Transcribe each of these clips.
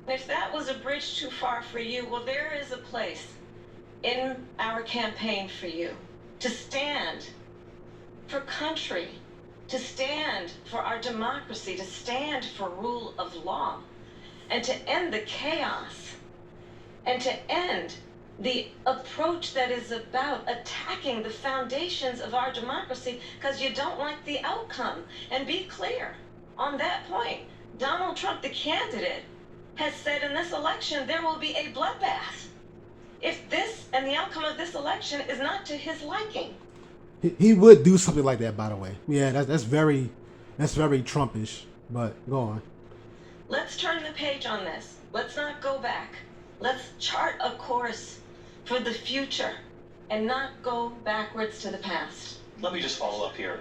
If that was a bridge too far for you, well, there is a place in our campaign for you to stand for country, to stand for our democracy, to stand for rule of law, and to end the chaos, and to end the approach that is about attacking the foundations of our democracy because you don't like the outcome. And be clear on that point. Donald Trump, the candidate, has said in this election there will be a bloodbath if this and the outcome of this election is not to his liking. He would do something like that, by the way. Yeah, that's very Trumpish. But go on. Let's turn the page on this. Let's not go back. Let's chart a course for the future and not go backwards to the past. Let me just follow up here.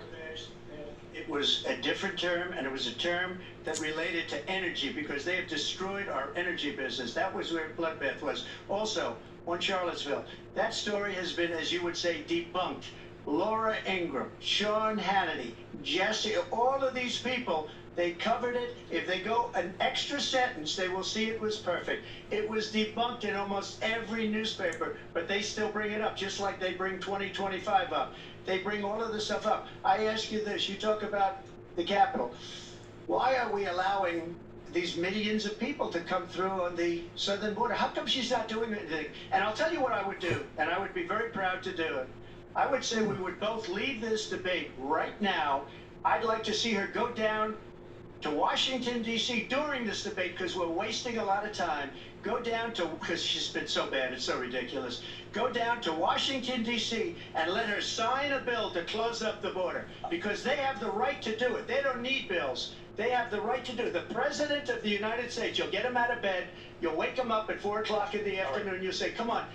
It was a different term, and it was a term that related to energy because they have destroyed our energy business. That was where bloodbath was. Also, on Charlottesville, that story has been, as you would say, debunked. Laura Ingraham, Sean Hannity, Jesse, all of these people, they covered it. If they go an extra sentence, they will see it was perfect. It was debunked in almost every newspaper, but they still bring it up, just like they bring 2025 up. They bring all of this stuff up. I ask you this, you talk about the Capitol. Why are we allowing these millions of people to come through on the southern border? How come she's not doing anything? And I'll tell you what I would do, and I would be very proud to do it. I would say we would both leave this debate right now. I'd like to see her go down to Washington, D.C. during this debate because we're wasting a lot of time. Go down to, because she's been so bad, it's so ridiculous. Go down to Washington, D.C. and let her sign a bill to close up the border because they have the right to do it. They don't need bills. They have the right to do it. The President of the United States, you'll get him out of bed. You'll wake him up at 4 o'clock in the afternoon. You'll say, come on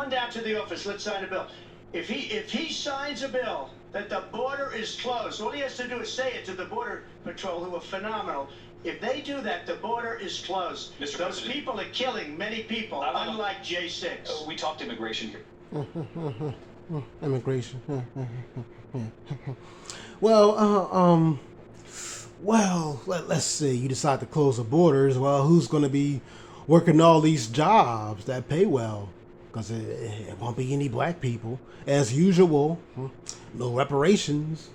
down to the office. Let's sign a bill. If he signs a bill that the border is closed, all he has to do is say it to the Border Patrol, who are phenomenal. If they do that, the border is closed. Mr. Those President, people are killing many people, unlike J6. We talked immigration here. Immigration. Well, let's see. You decide to close the borders. Well, who's going to be working all these jobs that pay well? Because it won't be any black people, as usual. No reparations.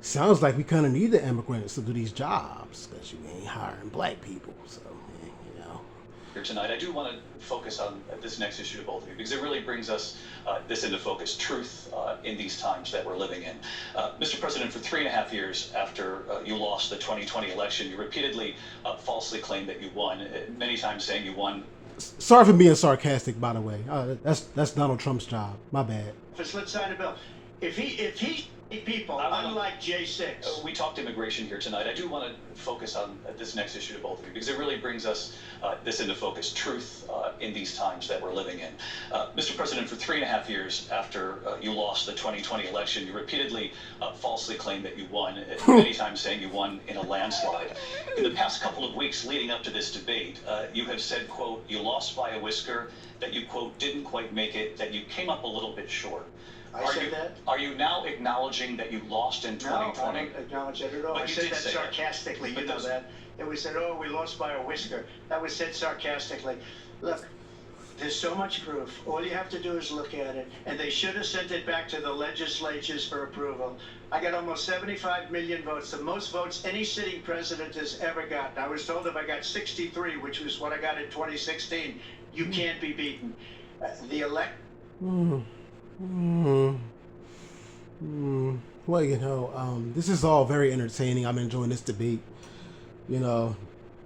Sounds like we kind of need the immigrants to do these jobs, because you ain't hiring black people. So, you know. Here tonight, I do want to focus on this next issue to both of you, because it really brings us this into focus, truth in these times that we're living in. Mr. President, for 3.5 years after you lost the 2020 election, you repeatedly falsely claimed that you won, many times saying you won. Sorry for being sarcastic, by the way. That's Donald Trump's job. My bad. Let's sign a bill. If he people, unlike J6. We talked immigration here tonight. I do want to focus on this next issue to both of you, because it really brings us this into focus, truth in these times that we're living in. Mr. President, for 3.5 years after you lost the 2020 election, you repeatedly falsely claimed that you won, many times saying you won in a landslide. In the past couple of weeks leading up to this debate, you have said, quote, you lost by a whisker, that you, quote, didn't quite make it, that you came up a little bit short. Are you now acknowledging that you lost in 2020? No, I don't acknowledge that at all. I said that sarcastically. You know that. And we said, oh, we lost by a whisker. That was said sarcastically. Look, there's so much proof. All you have to do is look at it. And they should have sent it back to the legislatures for approval. I got almost 75 million votes, the most votes any sitting president has ever gotten. I was told if I got 63, which was what I got in 2016, you can't be beaten. Well, you know, this is all very entertaining. I'm enjoying this debate. You know,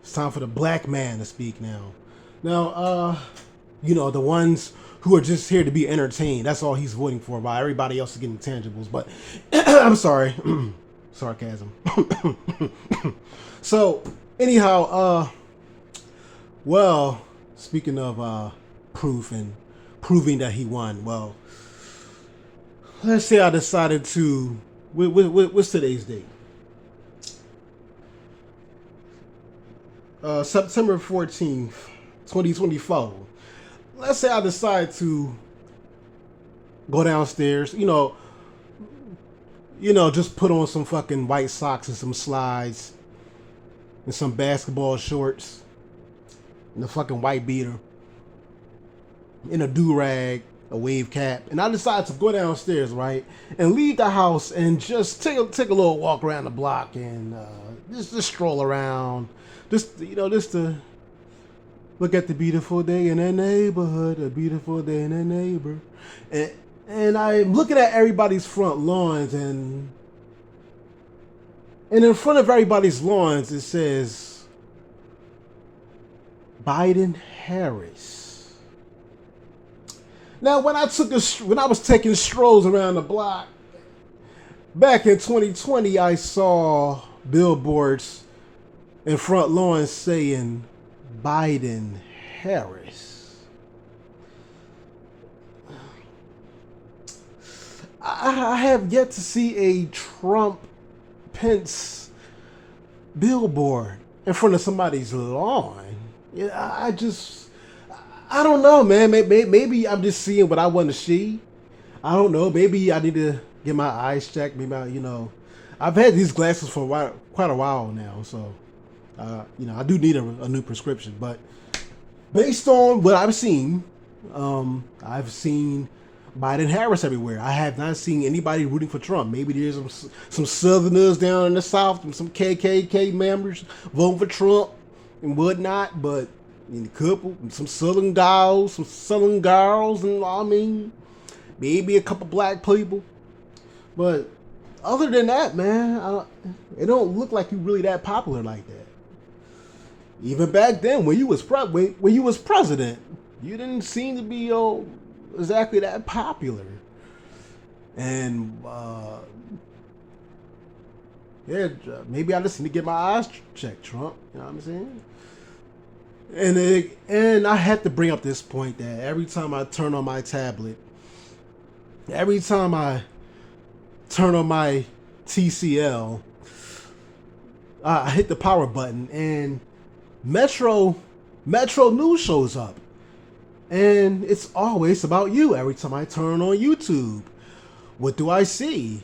it's time for the black man to speak now. Now, you know, the ones who are just here to be entertained, that's all he's voting for, while everybody else is getting tangibles. But I'm sorry. Sarcasm. So, anyhow, well, speaking of proof and proving that he won, well, let's say I decided to, what's today's date? September 14th, 2024. Let's say I decide to go downstairs, you know, just put on some fucking white socks and some slides, in some basketball shorts, and a fucking white beater, in a do-rag, a wave cap, and I decided to go downstairs, right, and leave the house and just take a little walk around the block and just stroll around, just to look at the beautiful day in the neighborhood, a beautiful day in the neighbor, and I'm looking at everybody's front lawns, and in front of everybody's lawns it says Biden Harris. Now, when I was taking strolls around the block back in 2020, I saw billboards in front lawns saying Biden Harris. I have yet to see a Trump Pence billboard in front of somebody's lawn. Yeah, I don't know, man. Maybe I'm just seeing what I want to see. I don't know. Maybe I need to get my eyes checked. Maybe I've had these glasses for quite a while now, so I do need a new prescription. But based on what I've seen Biden Harris everywhere. I have not seen anybody rooting for Trump. Maybe there's some Southerners down in the South and some KKK members voting for Trump and whatnot, but a couple, some Southern girls, and I mean, maybe a couple black people. But other than that, man, it don't look like you really that popular like that. Even back then, when you was president, you didn't seem to be exactly that popular. And maybe I just need to get my eyes checked, Trump. You know what I'm saying? And I had to bring up this point that every time I turn on my tablet, every time I turn on my TCL, I hit the power button and Metro News shows up. And it's always about you every time I turn on YouTube. What do I see?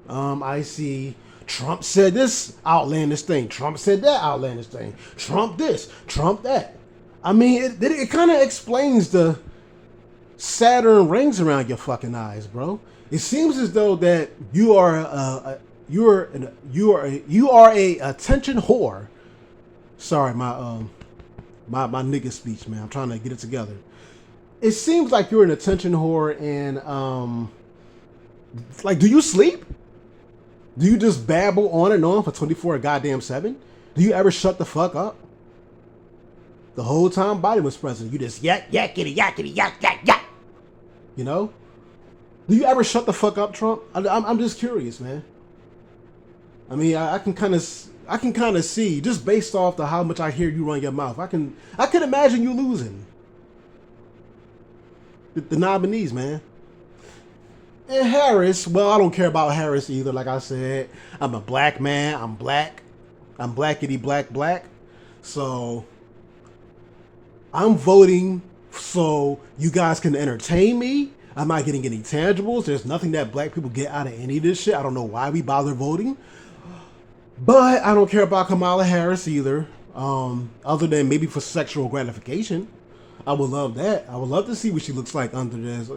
I see Trump said this outlandish thing. Trump said that outlandish thing. Trump this, Trump that. I mean, it kind of explains the Saturn rings around your fucking eyes, bro. It seems as though that you are a attention whore. Sorry, my nigga speech, man. I'm trying to get it together. It seems like you're an attention whore, and like, do you sleep? Do you just babble on and on for 24/7? Do you ever shut the fuck up? The whole time Biden was president, you just yakety, yak. You know? Do you ever shut the fuck up, Trump? I'm just curious, man. I mean, I can kind of see, just based off the how much I hear you run your mouth. I can imagine you losing. The nominees, man. And Harris, well, I don't care about Harris either. Like I said, I'm a black man. I'm black. I'm blackity black. So I'm voting so you guys can entertain me. I'm not getting any tangibles. There's nothing that black people get out of any of this shit. I don't know why we bother voting. But I don't care about Kamala Harris either. Other than maybe for sexual gratification. I would love that. I would love to see what she looks like under this,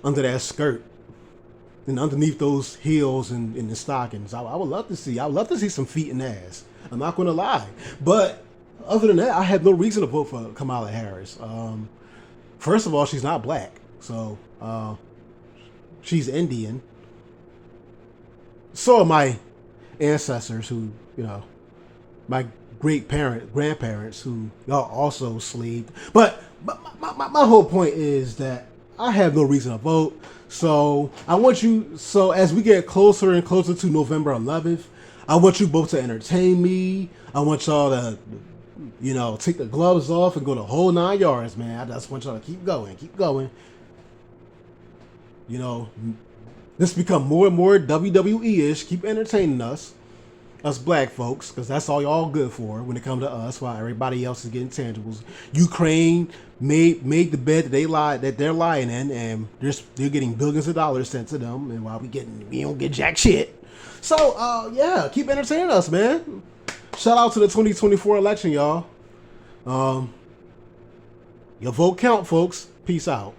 under that skirt and underneath those heels and the stockings. I would love to see. I would love to see some feet and ass. I'm not going to lie. But other than that, I have no reason to vote for Kamala Harris. First of all, she's not black. So she's Indian. So are my ancestors who, my grandparents who are also enslaved. But my whole point is that I have no reason to vote. So so as we get closer and closer to November 11th, I want you both to entertain me. I want y'all to, take the gloves off and go the whole 9 yards, man. I just want y'all to keep going. Let's become more and more WWE-ish. Keep entertaining us black folks, because that's all y'all good for when it comes to us, while everybody else is getting tangibles. Ukraine made the bed that they're lying in, and they're getting billions of dollars sent to them, and while we don't get jack shit. So keep entertaining us, man. shout out to the 2024 election, y'all. Your vote count, folks. Peace out.